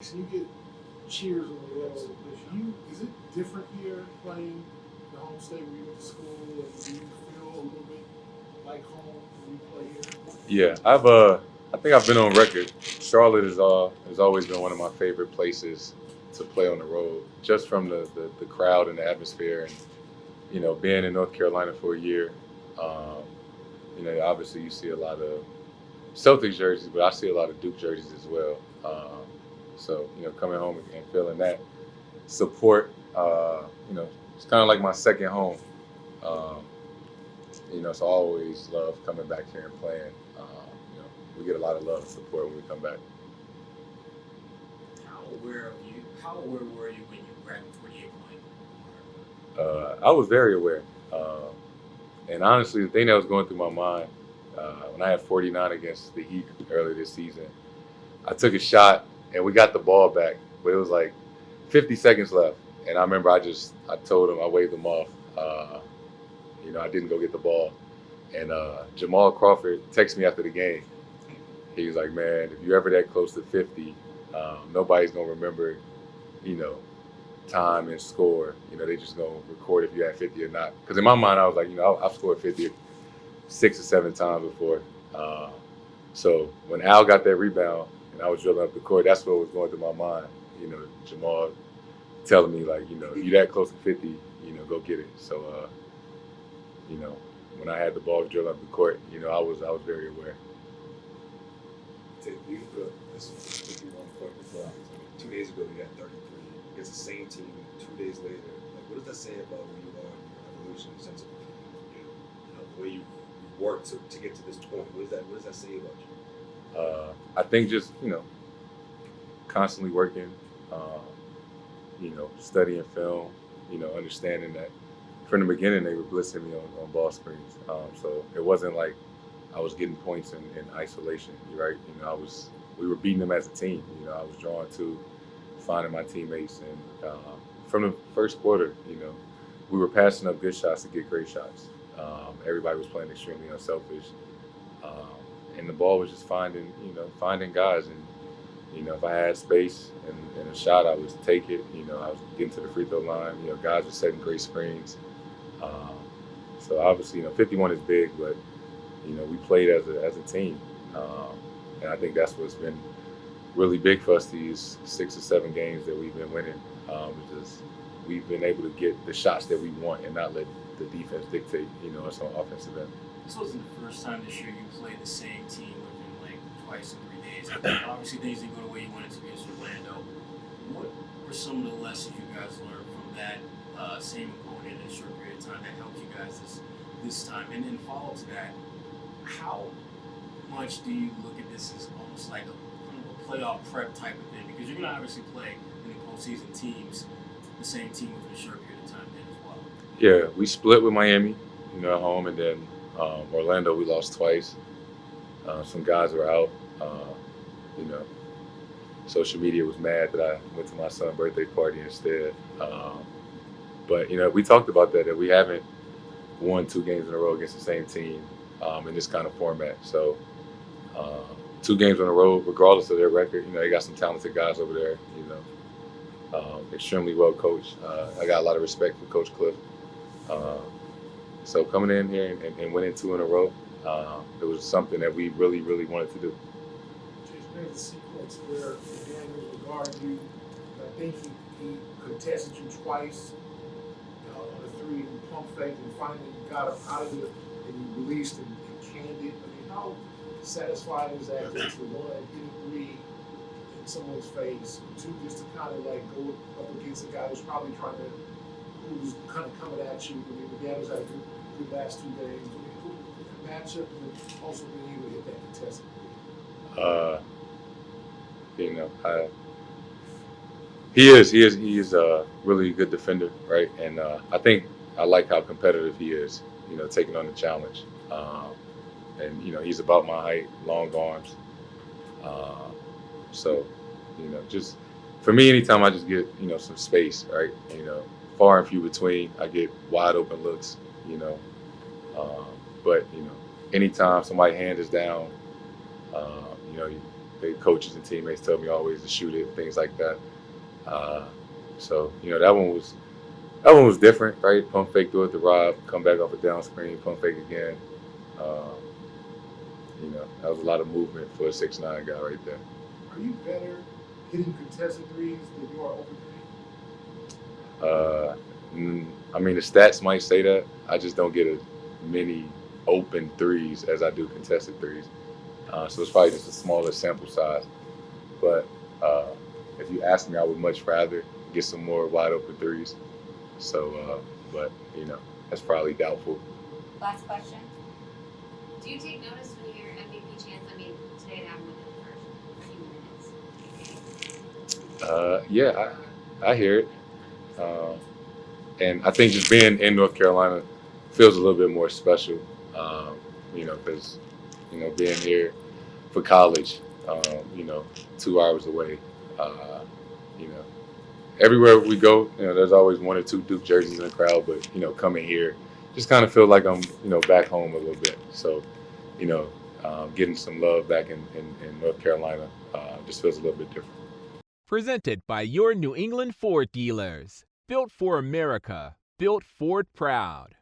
So you get cheers on the road. Is it different here playing the home state where you went to school? And do you feel a little bit like home when you play here? Yeah, I think I've been on record. Charlotte has always been one of my favorite places to play on the road, just from the crowd and the atmosphere, and being in North Carolina for a year. Um, obviously you see a lot of Celtics jerseys, but I see a lot of Duke jerseys as well. So coming home and feeling that support, it's kind of like my second home. Um, so I always love coming back here and playing. You know, we get a lot of love and support when we come back. How aware were you when you grabbed the 48 point? I was very aware. And honestly, the thing that was going through my mind when I had 49 against the Heat earlier this season, I took a shot and we got the ball back, but it was like 50 seconds left. And I remember I told him, I waved him off. I didn't go get the ball. And Jamal Crawford texted me after the game. He was like, man, if you're ever that close to 50, nobody's going to remember, you know, time and score. They just going to record if you had 50 or not. Because in my mind, I was like, I've scored 50 6 or 7 times before. So when Al got that rebound and I was dribbling up the court, that's what was going through my mind. Jamal telling me, like, if you're that close to 50, go get it. So, when I had the ball dribbling up the court, I was very aware. This is 51 point before. 2 days ago, you had 33 against the same team. 2 days later, like, what does that say about where you are in your evolution, in the sense of the way you worked to get to this point? What does that say about you? I think just, constantly working, studying film, understanding that from the beginning they were blitzing me on ball screens. So it wasn't like I was getting points in isolation, right? We were beating them as a team. I was drawn to finding my teammates, and from the first quarter, we were passing up good shots to get great shots. Everybody was playing extremely unselfish, and the ball was just finding guys. And if I had space and a shot, I would take it. I was getting to the free throw line. Guys were setting great screens. So obviously, 51 is big, but we played as a team, and I think that's what's been really big for us these 6 or 7 games that we've been winning. Is just we've been able to get the shots that we want and not let the defense dictate, us on offensive end. This wasn't the first time this year you played the same team within like twice in 3 days. Obviously, things didn't go the way you wanted to against Orlando. What were some of the lessons you guys learned from that same opponent in a short period of time that helped you guys this time? And then follow to that, how much do you look at this as almost like a playoff prep type of thing? Because you're going to obviously play in the postseason teams, the same team within a short period of time then as well. Yeah, we split with Miami, at home, and then Orlando we lost twice. Some guys were out. You know, social media was mad that I went to my son's birthday party instead. But we talked about that we haven't won 2 games in a row against the same team in this kind of format. So 2 games on the road, regardless of their record, they got some talented guys over there. Extremely well coached. I got a lot of respect for Coach Cliff. So coming in here and winning 2 in a row, it was something that we really, really wanted to do. There's a sequence where Daniel regard you. I think he contested you twice on a 3 and pump fake, and finally you got him out of it and you released and canned it. How satisfying is that to one, hit a 3 in someone's face, 2, just to kind of like go up against a guy who's kind of coming at you. Daniel's had a good last 2 days. Good matchup, and also being able to hit that contested. He is a really good defender, right? And I think I like how competitive he is, taking on the challenge. And he's about my height, long arms. So, just for me, anytime I just get some space, right? Far and few between, I get wide open looks. But anytime somebody's hand is down, the coaches and teammates tell me always to shoot it, things like that. So that one was different, right? Pump fake, throw it to Rob, come back off a down screen, pump fake again. That was a lot of movement for a 6'9" guy right there. Are you better hitting contested threes than you are open threes? I mean, the stats might say that. I just don't get as many open threes as I do contested threes. So it's probably just a smaller sample size. But if you ask me, I would much rather get some more wide open threes. So, but that's probably doubtful. Last question. Do you take notice when you hear MVP chants? I mean, today it happened within the first few minutes. Yeah, I hear it. And I think just being in North Carolina feels a little bit more special, because, being here for college, 2 hours away, everywhere we go, there's always one or two Duke jerseys in the crowd, but, coming here, just kind of feel like I'm, back home a little bit. So, getting some love back in North Carolina just feels a little bit different. Presented by your New England Ford dealers. Built for America. Built Ford proud.